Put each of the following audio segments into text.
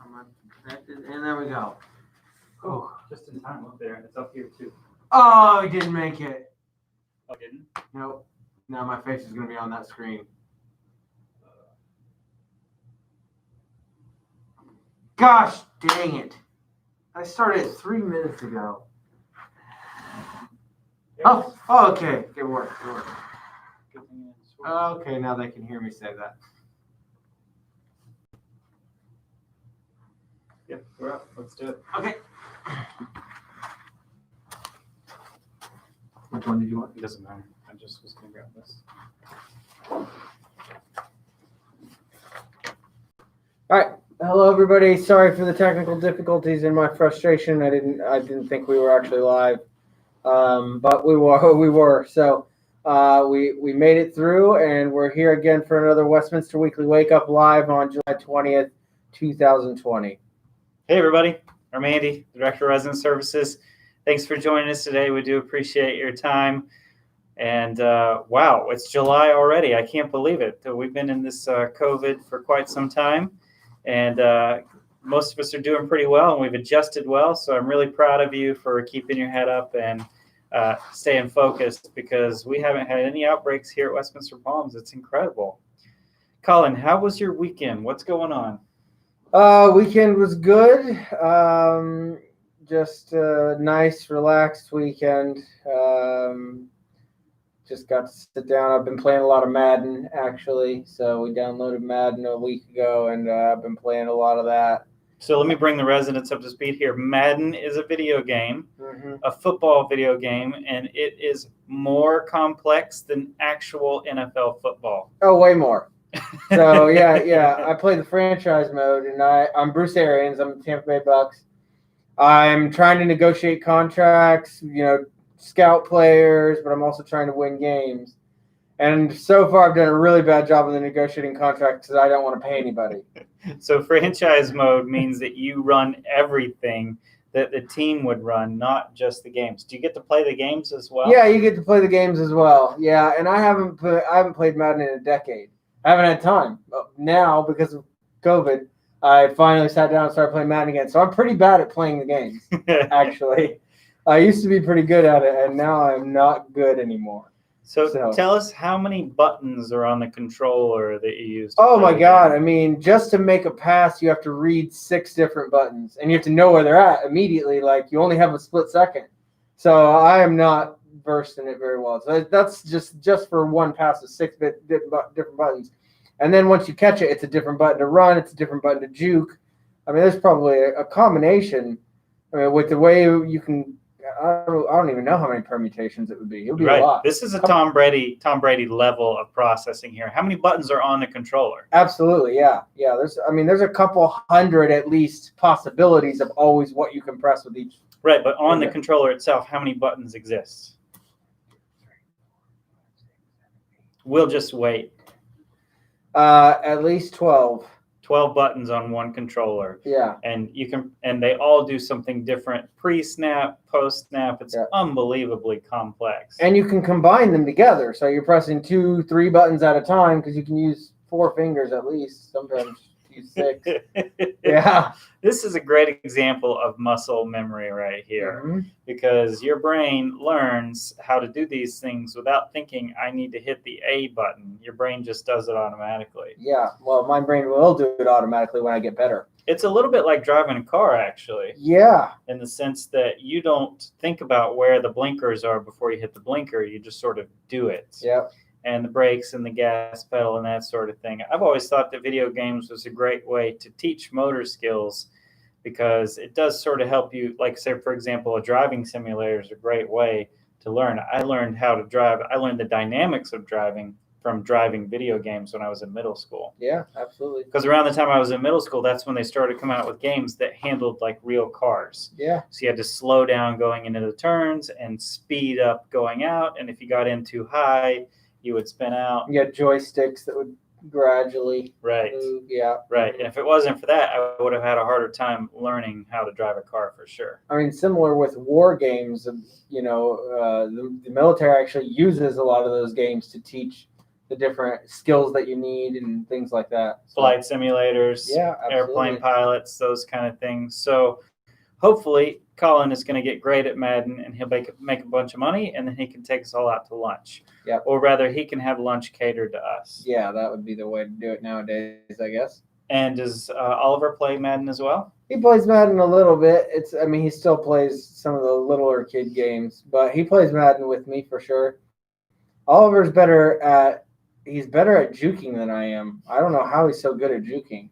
Am I connected? And there we go. Oh, just in time up there. It's up here too. Oh, I didn't make it. Oh, didn't? Nope. Now my face is going to be on that screen. Gosh dang it. I started 3 minutes ago. Oh, okay. Good work. Good work. Okay, now they can hear me say that. Yep, we're up. Let's do it. Okay. Which one did you want? It doesn't matter. I just was going to grab this. All right. Hello, everybody. Sorry for the technical difficulties and my frustration. I didn't think we were actually live, but we were. So we made it through, and we're here again for another Westminster Weekly Wake Up live on July 20th, 2020. Hey, everybody. I'm Andy, Director of Resident Services. Thanks for joining us today. We do appreciate your time. And wow, it's July already. I can't believe it. We've been in this COVID for quite some time, and most of us are doing pretty well, and we've adjusted well. So I'm really proud of you for keeping your head up and staying focused, because we haven't had any outbreaks here at Westminster Palms. It's incredible. Colin, how was your weekend? What's going on? Weekend was good. Just a nice, relaxed weekend. Just got to sit down. I've been playing a lot of Madden, actually. So we downloaded Madden a week ago, and I've been playing a lot of that. So let me bring the residents up to speed here. Madden is a video game, a football video game, and it is more complex than actual NFL football. Oh, way more. So, yeah. I play the franchise mode, and I'm Bruce Arians. I'm the Tampa Bay Bucks. I'm trying to negotiate contracts, scout players, but I'm also trying to win games. And so far, I've done a really bad job of the negotiating contracts because I don't want to pay anybody. So franchise mode means that you run everything that the team would run, not just the games. Do you get to play the games as well? Yeah, you get to play the games as well. Yeah, and I haven't played Madden in a decade. I haven't had time. Now, because of COVID, I finally sat down and started playing Madden again. So I'm pretty bad at playing the games, actually. I used to be pretty good at it, and now I'm not good anymore. So tell us how many buttons are on the controller that you use. Oh, my God. I mean, just to make a pass, you have to read 6 different buttons, and you have to know where they're at immediately. Like, you only have a split second. So I am not versed in it very well. So that's just for one pass of 6 different buttons. And then once you catch it, it's a different button to run. It's a different button to juke. I mean, there's probably a combination. I mean, with the way you can, I don't even know how many permutations it would be. It would be a lot. This is a Tom Brady level of processing here. How many buttons are on the controller? Absolutely, yeah. There's a couple hundred at least possibilities of always what you can press with each. Right, but on the controller itself, how many buttons exist? We'll just wait. At least 12. 12 buttons on one controller. Yeah. And they all do something different. Pre-snap, post-snap. It's unbelievably complex. And you can combine them together. So you're pressing 2, 3 buttons at a time, because you can use 4 fingers at least. Sometimes use 6. Yeah. This is a great example of muscle memory right here, because your brain learns how to do these things without thinking, I need to hit the A button. Your brain just does it automatically. Yeah, well, my brain will do it automatically when I get better. It's a little bit like driving a car, actually. Yeah. In the sense that you don't think about where the blinkers are before you hit the blinker. You just sort of do it. Yeah. And the brakes and the gas pedal and that sort of thing. I've always thought that video games was a great way to teach motor skills, because it does sort of help you. Like, say, for example, a driving simulator is a great way to learn. I learned how to drive. I learned the dynamics of driving from driving video games when I was in middle school. Yeah, absolutely. Because around the time I was in middle school, that's when they started coming out with games that handled like real cars. Yeah. So you had to slow down going into the turns and speed up going out. And if you got in too high, you would spin out. You had joysticks that would gradually move. Yeah. Right. And if it wasn't for that, I would have had a harder time learning how to drive a car for sure. I mean, similar with war games, the military actually uses a lot of those games to teach the different skills that you need and things like that. So, Flight simulators, yeah, airplane absolutely. pilots, those kind of things. So hopefully Colin is going to get great at Madden and he'll make a bunch of money and then he can take us all out to lunch. Yep. Or rather, he can have lunch catered to us. Yeah, that would be the way to do it nowadays, I guess. And does Oliver play Madden as well? He plays Madden a little bit. He still plays some of the littler kid games, but he plays Madden with me for sure. Oliver's he's better at juking than I am. I don't know how he's so good at juking,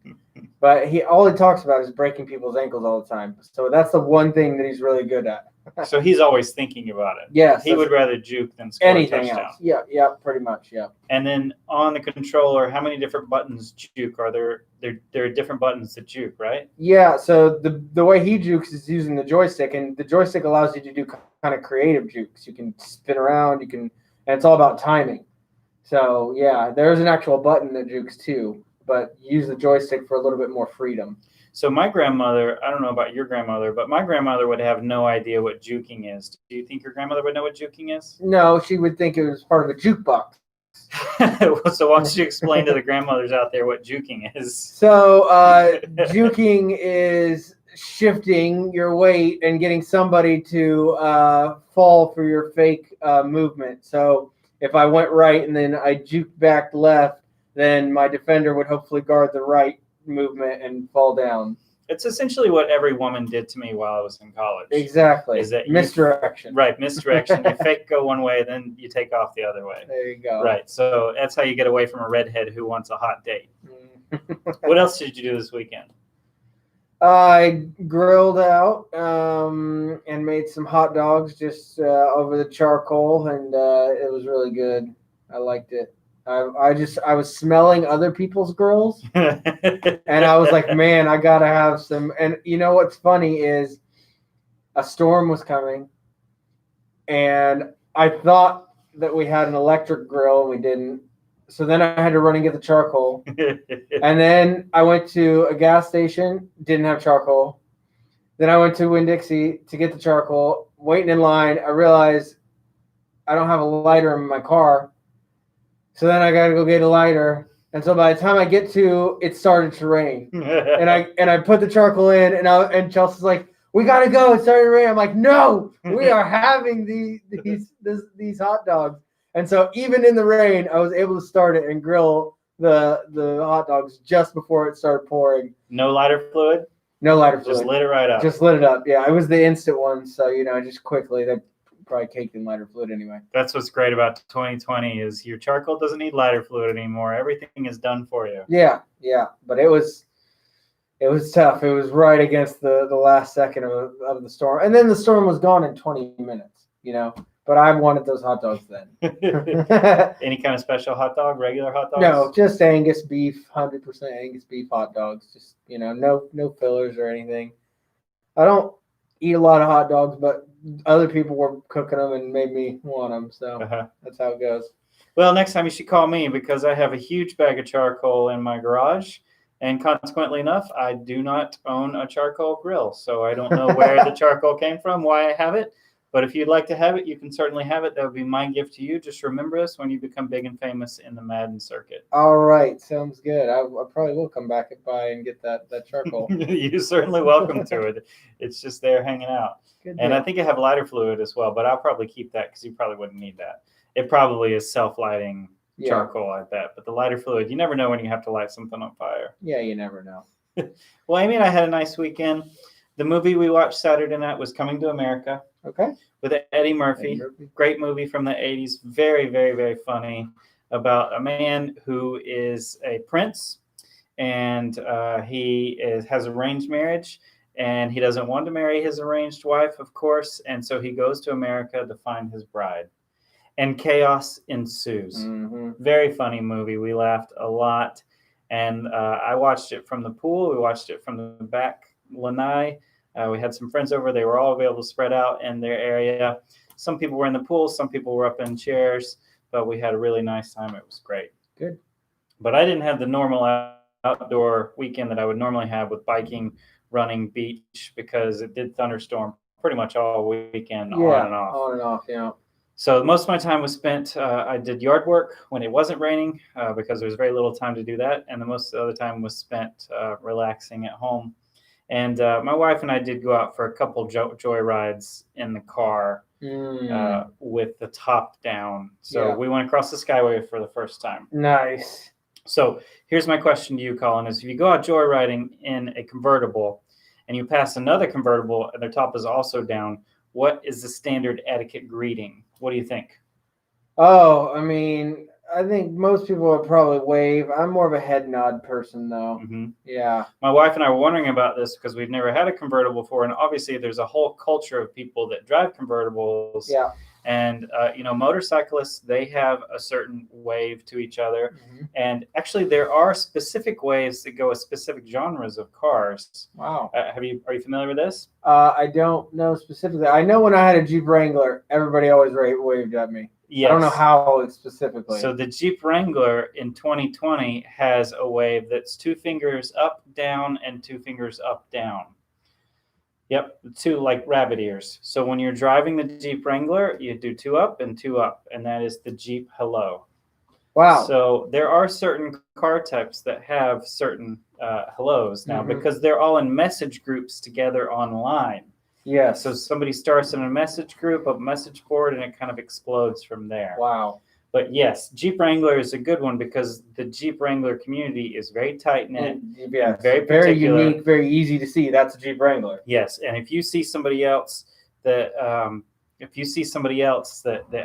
but all he talks about is breaking people's ankles all the time. So that's the one thing that he's really good at. So he's always thinking about it. Yes, he would rather juke than score anything a touchdown. else. Yeah, pretty much. Yeah. And then on the controller, how many different buttons juke are there? There are different buttons to juke, right? Yeah. So the way he jukes is using the joystick, and the joystick allows you to do kind of creative jukes. You can spin around. And it's all about timing. So yeah, there's an actual button that jukes too, but you use the joystick for a little bit more freedom. So my grandmother, I don't know about your grandmother, but my grandmother would have no idea what juking is. Do you think your grandmother would know what juking is? No, she would think it was part of a jukebox. So why don't you explain to the grandmothers out there what juking is? So juking is shifting your weight and getting somebody to fall for your fake movement. So if I went right and then I juked back left, then my defender would hopefully guard the right movement and fall down. It's essentially what every woman did to me while I was in college. Exactly. Is that misdirection? Right, misdirection. You fake go one way, then you take off the other way. There you go. Right. So that's how you get away from a redhead who wants a hot date. What else did you do this weekend? I grilled out and made some hot dogs just over the charcoal, and it was really good. I liked it. I was smelling other people's grills, and I was like, man, I gotta have some. And you know what's funny is a storm was coming, and I thought that we had an electric grill, and we didn't. So then I had to run and get the charcoal, and then I went to a gas station, didn't have charcoal. Then I went to Winn-Dixie to get the charcoal, waiting in line. I realized I don't have a lighter in my car. So then I got to go get a lighter. And so by the time I get to, it started to rain. and I put the charcoal in, and Chelsea's like, "We got to go. It's starting to rain." I'm like, "No, we are having these hot dogs." And so even in the rain, I was able to start it and grill the hot dogs just before it started pouring. No lighter fluid? No lighter fluid. Just lit it right up. Just lit it up. Yeah, it was the instant one. So, just quickly, they probably caked in lighter fluid anyway. That's what's great about 2020 is your charcoal doesn't need lighter fluid anymore. Everything is done for you. Yeah. But it was tough. It was right against the last second of the storm. And then the storm was gone in 20 minutes, But I wanted those hot dogs then. Any kind of special hot dog, regular hot dogs? No, just Angus beef, 100% Angus beef hot dogs. Just, no fillers or anything. I don't eat a lot of hot dogs, but other people were cooking them and made me want them. So That's how it goes. Well, next time you should call me because I have a huge bag of charcoal in my garage. And consequently enough, I do not own a charcoal grill. So I don't know where the charcoal came from, why I have it. But if you'd like to have it, you can certainly have it. That would be my gift to you. Just remember us when you become big and famous in the Madden circuit. All right. Sounds good. I probably will come back by and get that charcoal. You're certainly welcome to it. It's just there hanging out. Good and deal. I think I have lighter fluid as well, but I'll probably keep that because you probably wouldn't need that. It probably is self-lighting charcoal, I bet. But the lighter fluid, you never know when you have to light something on fire. Yeah, you never know. Well, Amy and I had a nice weekend. The movie we watched Saturday night was Coming to America. Okay. With Eddie Murphy. Great movie from the 80s. Very, very, very funny about a man who is a prince and has arranged marriage and he doesn't want to marry his arranged wife, of course. And so he goes to America to find his bride and chaos ensues. Mm-hmm. Very funny movie. We laughed a lot. And I watched it from the pool. We watched it from the back lanai. We had some friends over. They were all able to spread out in their area. Some people were in the pool. Some people were up in chairs. But we had a really nice time. It was great. Good. But I didn't have the normal outdoor weekend that I would normally have with biking, running, beach, because it did thunderstorm pretty much all weekend, on and off. On and off, yeah. So most of my time was spent, I did yard work when it wasn't raining because there was very little time to do that. And the most of the other time was spent relaxing at home. And my wife and I did go out for a couple joy rides in the car with the top down. So we went across the Skyway for the first time. Nice. So here's my question to you, Colin, is if you go out joyriding in a convertible and you pass another convertible and their top is also down, what is the standard etiquette greeting? What do you think? Oh, I mean, I think most people would probably wave. I'm more of a head nod person, though. Mm-hmm. Yeah. My wife and I were wondering about this because we've never had a convertible before, and obviously there's a whole culture of people that drive convertibles. Yeah. And motorcyclists, they have a certain wave to each other, and actually there are specific waves that go with specific genres of cars. Wow. Are you familiar with this? I don't know specifically. I know when I had a Jeep Wrangler, everybody always waved at me. Yes. I don't know how specifically. So the Jeep Wrangler in 2020 has a wave that's 2 fingers up, down, and 2 fingers up, down. Yep, 2 like rabbit ears. So when you're driving the Jeep Wrangler, you do 2 up, and that is the Jeep hello. Wow. So there are certain car types that have certain hellos now because they're all in message groups together online. Yeah. So somebody starts in a message group, a message board, and it kind of explodes from there. Wow. But yes, Jeep Wrangler is a good one because the Jeep Wrangler community is very tight-knit, very unique, very easy to see. That's a Jeep Wrangler. Yes, and if you see somebody else that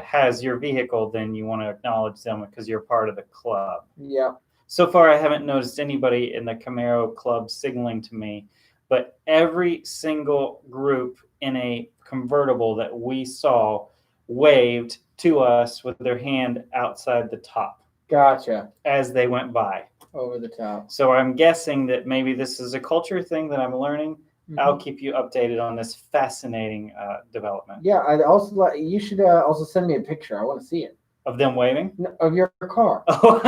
has your vehicle, then you want to acknowledge them because you're part of the club. Yeah. So far, I haven't noticed anybody in the Camaro club signaling to me, but every single group in a convertible that we saw waved to us with their hand outside the top. Gotcha. As they went by. Over the top. So I'm guessing that maybe this is a culture thing that I'm learning. I'll keep you updated on this fascinating development. Yeah, I'd also you should also send me a picture. I want to see it. Of them waving? No, of your car. Oh.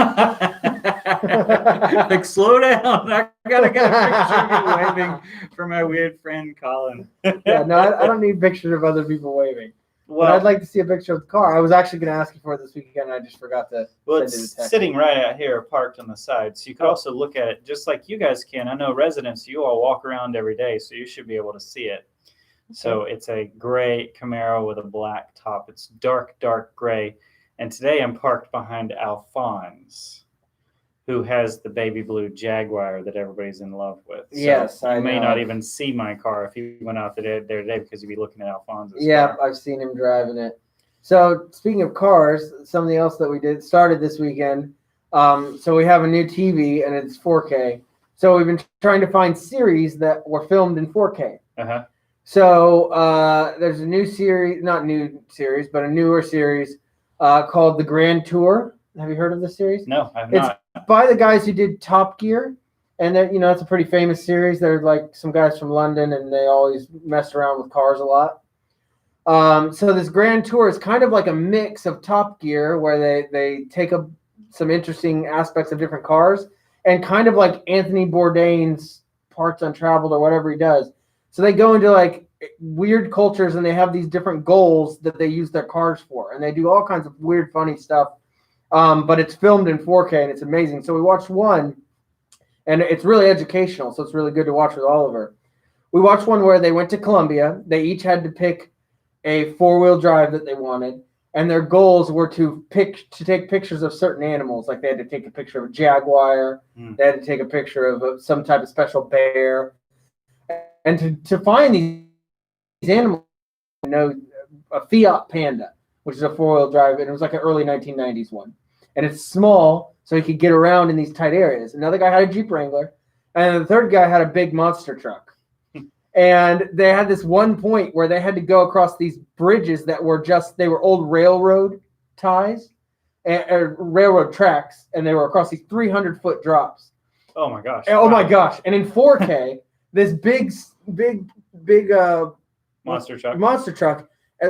Like, slow down. I gotta get a picture of you waving for my weird friend Colin. Yeah, no, I don't need pictures of other people waving. Well, but I'd like to see a picture of the car. I was actually going to ask you for it this weekend, and I just forgot to. Well, it's sitting right out here, parked on the side. So you could also look at it just like you guys can. I know residents, you all walk around every day, so you should be able to see it. So it's a gray Camaro with a black top. It's dark, dark gray. And today I'm parked behind Alphonse, who has the baby blue Jaguar that everybody's in love with. So yes, I may not even see my car if you went out there today because you'd be looking at Alphonse's car. I've seen him driving it. So speaking of cars, something else that we started this weekend. So we have a new TV and it's 4K. So we've been trying to find series that were filmed in 4K. Uh-huh. So there's a new series, not new series, but a newer series called The Grand Tour. Have you heard of this series? No, I've not. It's by the guys who did Top Gear, and that it's a pretty famous series. They're like some guys from London, and they always mess around with cars a lot. So this Grand Tour is kind of like a mix of Top Gear, where they take up some interesting aspects of different cars, and kind of like Anthony Bourdain's Parts Untraveled or whatever he does. So they go into like weird cultures, and they have these different goals that they use their cars for, and they do all kinds of weird, funny stuff. But it's filmed in 4K, and it's amazing. So we watched one, and it's really educational, so it's really good to watch with Oliver. We watched one where they went to Colombia. They each had to pick a 4-wheel drive that they wanted, and their goals were to take pictures of certain animals. Like they had to take a picture of a jaguar, they had to take a picture of some type of special bear, and to find these animals. A Fiat Panda, which is a 4-wheel drive, and it was like an early 1990s one. And it's small, so he could get around in these tight areas. Another guy had a Jeep Wrangler, and the third guy had a big monster truck. And they had this one point where they had to go across these bridges that were they were old railroad ties, or railroad tracks, and they were across these 300-foot drops. Oh my gosh. Oh my gosh. And in 4K, this big monster truck,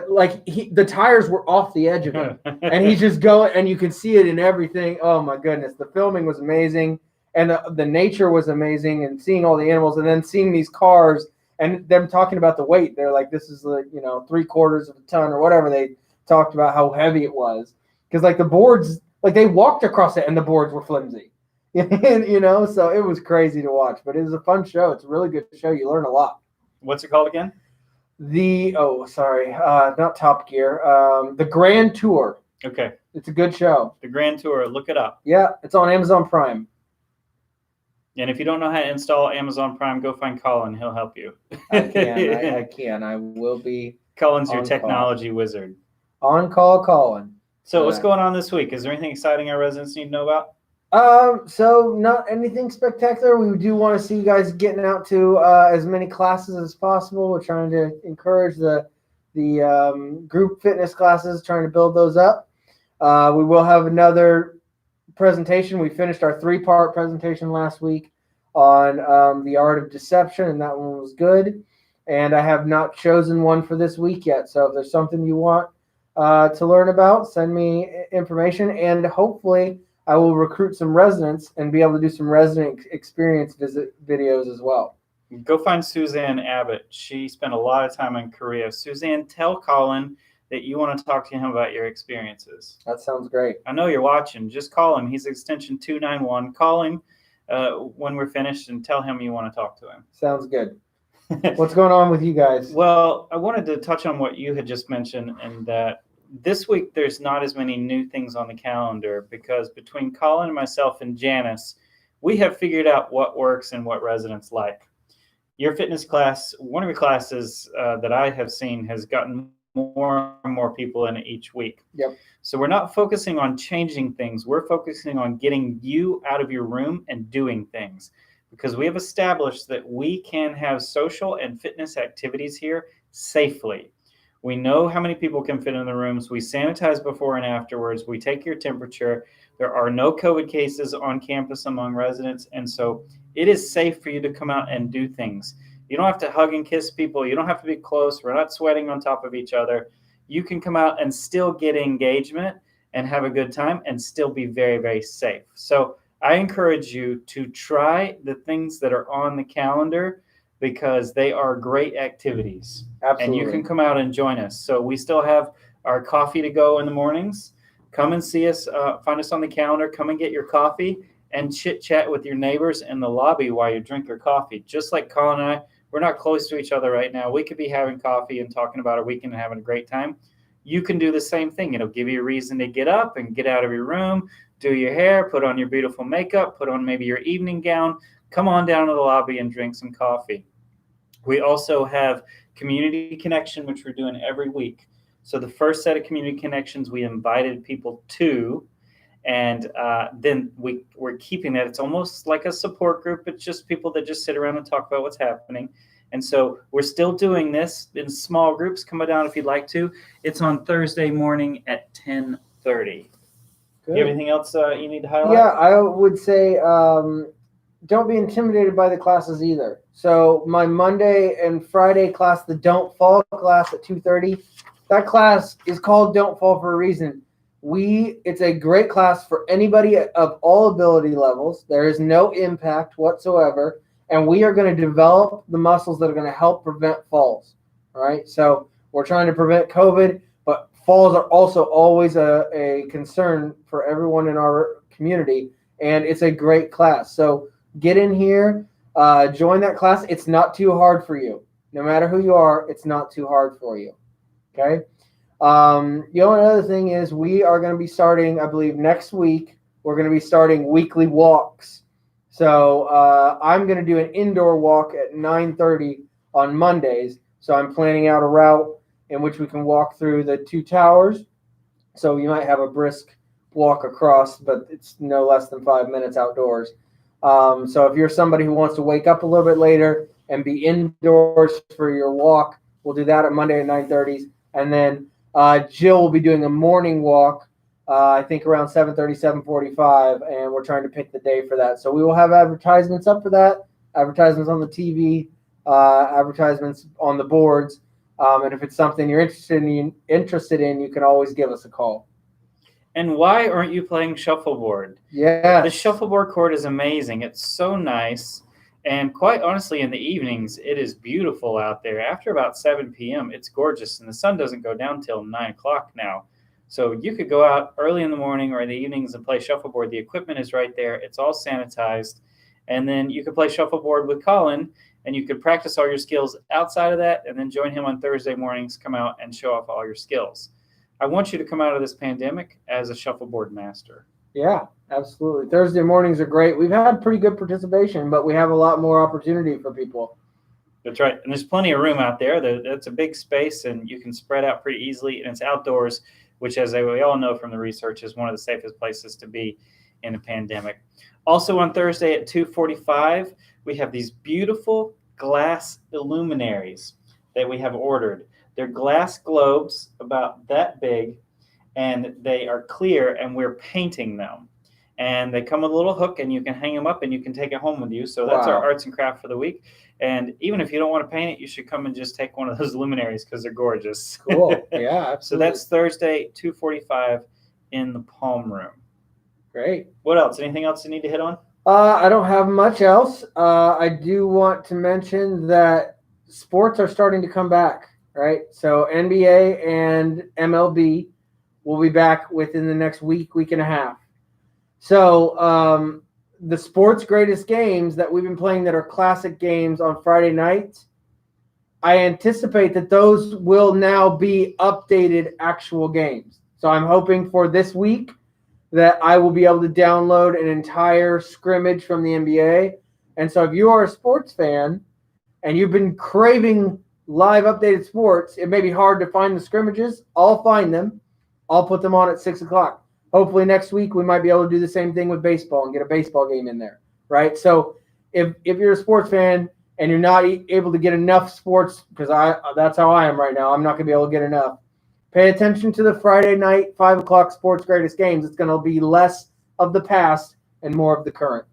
like the tires were off the edge of it, and he's just going, and you can see it in everything. Oh my goodness, the filming was amazing, and the nature was amazing, and seeing all the animals, and then seeing these cars and them talking about the weight. They're like, this is like 3/4 of a ton or whatever they talked about how heavy it was because like the boards, like they walked across it and the boards were flimsy. And, so it was crazy to watch, but it was a fun show. It's a really good show. You learn a lot. What's it called again? Not Top Gear. The Grand Tour. Okay. It's a good show. The Grand Tour. Look it up. Yeah, it's on Amazon Prime. And if you don't know how to install Amazon Prime, go find Colin. He'll help you. I can. I will be. Colin's your technology wizard. On call, Colin. So what's going on this week? Is there anything exciting our residents need to know about? So not anything spectacular. We do want to see you guys getting out to as many classes as possible. We're trying to encourage the group fitness classes, trying to build those up. We will have another presentation. We finished our 3-part presentation last week on the art of deception, and that one was good. And I have not chosen one for this week yet. So if there's something you want to learn about, send me information, and hopefully I will recruit some residents and be able to do some resident experience visit videos as well. Go find Suzanne Abbott. She spent a lot of time in Korea. Suzanne, tell Colin that you want to talk to him about your experiences. That sounds great. I know you're watching. Just call him. He's extension 291. Call him when we're finished and tell him you want to talk to him. Sounds good. What's going on with you guys? Well, I wanted to touch on what you had just mentioned, and that this week there's not as many new things on the calendar because between Colin and myself and Janice, we have figured out what works and what residents like. Your fitness class, one of your classes that I have seen has gotten more and more people in each week. Yep. So we're not focusing on changing things. We're focusing on getting you out of your room and doing things, because we have established that we can have social and fitness activities here safely. We know how many people can fit in the rooms. We sanitize before and afterwards. We take your temperature. There are no COVID cases on campus among residents. And so it is safe for you to come out and do things. You don't have to hug and kiss people. You don't have to be close. We're not sweating on top of each other. You can come out and still get engagement and have a good time and still be very, very safe. So I encourage you to try the things that are on the calendar because they are great activities. Absolutely. And you can come out and join us. So we still have our coffee to go in the mornings. Come and see us, find us on the calendar, come and get your coffee and chit chat with your neighbors in the lobby while you drink your coffee. Just like Colin and I, we're not close to each other right now. We could be having coffee and talking about our weekend and having a great time. You can do the same thing. It'll give you a reason to get up and get out of your room, do your hair, put on your beautiful makeup, put on maybe your evening gown, come on down to the lobby and drink some coffee. We also have Community Connection, which we're doing every week. So the first set of Community Connections we invited people to, and then we're keeping that. It's almost like a support group. It's just people that just sit around and talk about what's happening. And so we're still doing this in small groups. Come down if you'd like to. It's on Thursday morning at 10:30. You have anything else you need to highlight? Yeah, I would say don't be intimidated by the classes either. So my Monday and Friday class, the Don't Fall class at 2:30, that class is called Don't Fall for a reason. It's a great class for anybody of all ability levels. There is no impact whatsoever. And we are going to develop the muscles that are going to help prevent falls. All right. So we're trying to prevent COVID, but falls are also always a concern for everyone in our community. And it's a great class. So get in here, join that class. It's not too hard for you. No matter who you are, it's not too hard for you. Okay. The only other thing is we are going to be starting, I believe, next week. We're going to be starting weekly walks. So I'm going to do an indoor walk at 9:30 on Mondays. So I'm planning out a route in which we can walk through the 2 towers. So you might have a brisk walk across, but it's no less than 5 minutes outdoors. So if you're somebody who wants to wake up a little bit later and be indoors for your walk, we'll do that at Monday at 9:30. And then Jill will be doing a morning walk, I think around 7:30, 7:45, and we're trying to pick the day for that. So we will have advertisements up for that, advertisements on the TV, advertisements on the boards. And if it's something you're interested in, you can always give us a call. And why aren't you playing shuffleboard? Yeah. The shuffleboard court is amazing. It's so nice. And quite honestly, in the evenings, it is beautiful out there. After about 7 p.m., it's gorgeous, and the sun doesn't go down till 9 o'clock now. So you could go out early in the morning or in the evenings and play shuffleboard. The equipment is right there. It's all sanitized. And then you could play shuffleboard with Colin, and you could practice all your skills outside of that, and then join him on Thursday mornings, come out and show off all your skills. I want you to come out of this pandemic as a shuffleboard master. Yeah, absolutely. Thursday mornings are great. We've had pretty good participation, but we have a lot more opportunity for people. That's right. And there's plenty of room out there. That's a big space, and you can spread out pretty easily. And it's outdoors, which, as we all know from the research, is one of the safest places to be in a pandemic. Also on Thursday at 2:45, we have these beautiful glass illuminaries that we have ordered. They're glass globes about that big, and they are clear, and we're painting them. And they come with a little hook, and you can hang them up, and you can take it home with you. So that's our arts and craft for the week. And even if you don't want to paint it, you should come and just take one of those luminaries because they're gorgeous. Cool. Yeah, absolutely. So that's Thursday, 2:45 in the Palm Room. Great. What else? Anything else you need to hit on? I don't have much else. I do want to mention that sports are starting to come back, right? So NBA and MLB will be back within the next week and a half. So the sports greatest games that we've been playing that are classic games on Friday nights, I anticipate that those will now be updated actual games. So I'm hoping for this week that I will be able to download an entire scrimmage from the NBA. And so if you are a sports fan and you've been craving live updated sports, it may be hard to find the scrimmages. I'll find them. I'll put them on at 6 o'clock. Hopefully next week we might be able to do the same thing with baseball and get a baseball game in there, right? So if you're a sports fan and you're not able to get enough sports, because that's how I am right now, I'm not going to be able to get enough. Pay attention to the Friday night 5 o'clock sports greatest games. It's going to be less of the past and more of the current.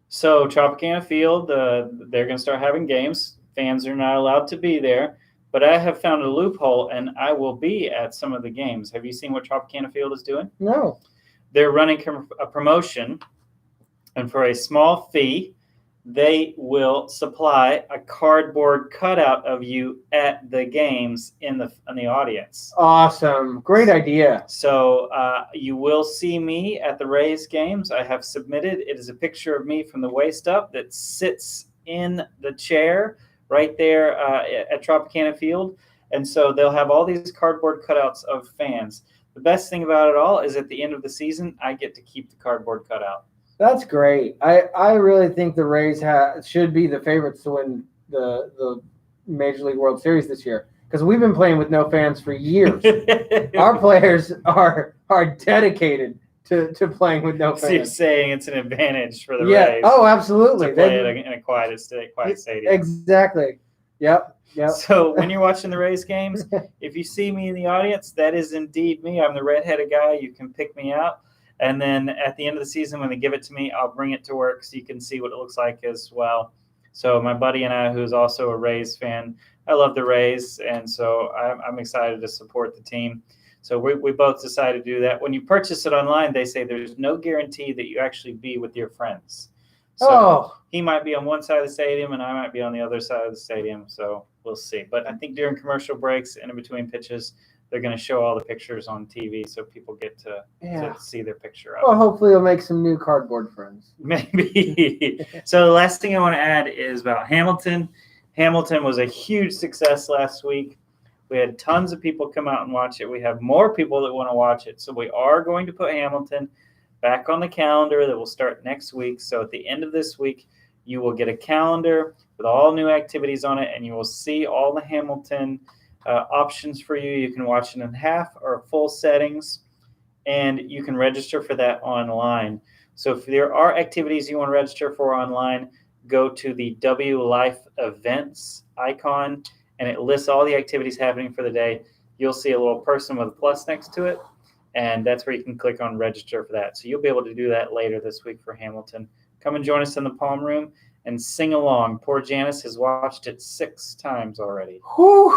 So Tropicana Field, they're going to start having games. Fans are not allowed to be there. But I have found a loophole, and I will be at some of the games. Have you seen what Tropicana Field is doing? No. They're running a promotion, and for a small fee, they will supply a cardboard cutout of you at the games in the audience. Awesome. Great idea. So you will see me at the Rays games. I have submitted. It is a picture of me from the waist up that sits in the chair right there at Tropicana Field. And so they'll have all these cardboard cutouts of fans. The best thing about it all is at the end of the season, I get to keep the cardboard cutout. That's great. I really think the Rays should be the favorites to win the Major League World Series this year, because we've been playing with no fans for years. Our players are dedicated to playing with no fans. So you're saying it's an advantage for the Rays. Oh, absolutely. To play in a quiet stadium. Exactly. Yep. So when you're watching the Rays games, if you see me in the audience, that is indeed me. I'm the redheaded guy. You can pick me out. And then at the end of the season, when they give it to me, I'll bring it to work so you can see what it looks like as well. So my buddy and I, who's also a Rays fan, I love the Rays, and so I'm excited to support the team. So we both decided to do that. When you purchase it online, they say there's no guarantee that you actually be with your friends. So he might be on one side of the stadium, and I might be on the other side of the stadium. So we'll see. But I think during commercial breaks and in between pitches, they're going to show all the pictures on TV so people get to see their picture up. Well, hopefully you'll make some new cardboard friends. Maybe. So the last thing I want to add is about Hamilton. Hamilton was a huge success last week. We had tons of people come out and watch it. We have more people that want to watch it. So we are going to put Hamilton back on the calendar that will start next week. So at the end of this week, you will get a calendar with all new activities on it, and you will see all the Hamilton options for you. You can watch it in half or full settings, and you can register for that online. So if there are activities you want to register for online, go to the W Life Events icon, and it lists all the activities happening for the day. You'll see a little person with a plus next to it, and that's where you can click on register for that. So you'll be able to do that later this week for Hamilton. Come and join us in the Palm Room and sing along. Poor Janice has watched it 6 times already. Whew.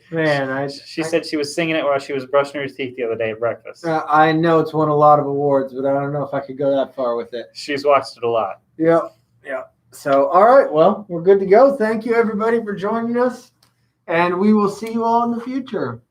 Man, she said she was singing it while she was brushing her teeth the other day at breakfast. I know it's won a lot of awards, but I don't know if I could go that far with it. She's watched it a lot. Yep. So, all right, well, we're good to go. Thank you, everybody, for joining us, and we will see you all in the future.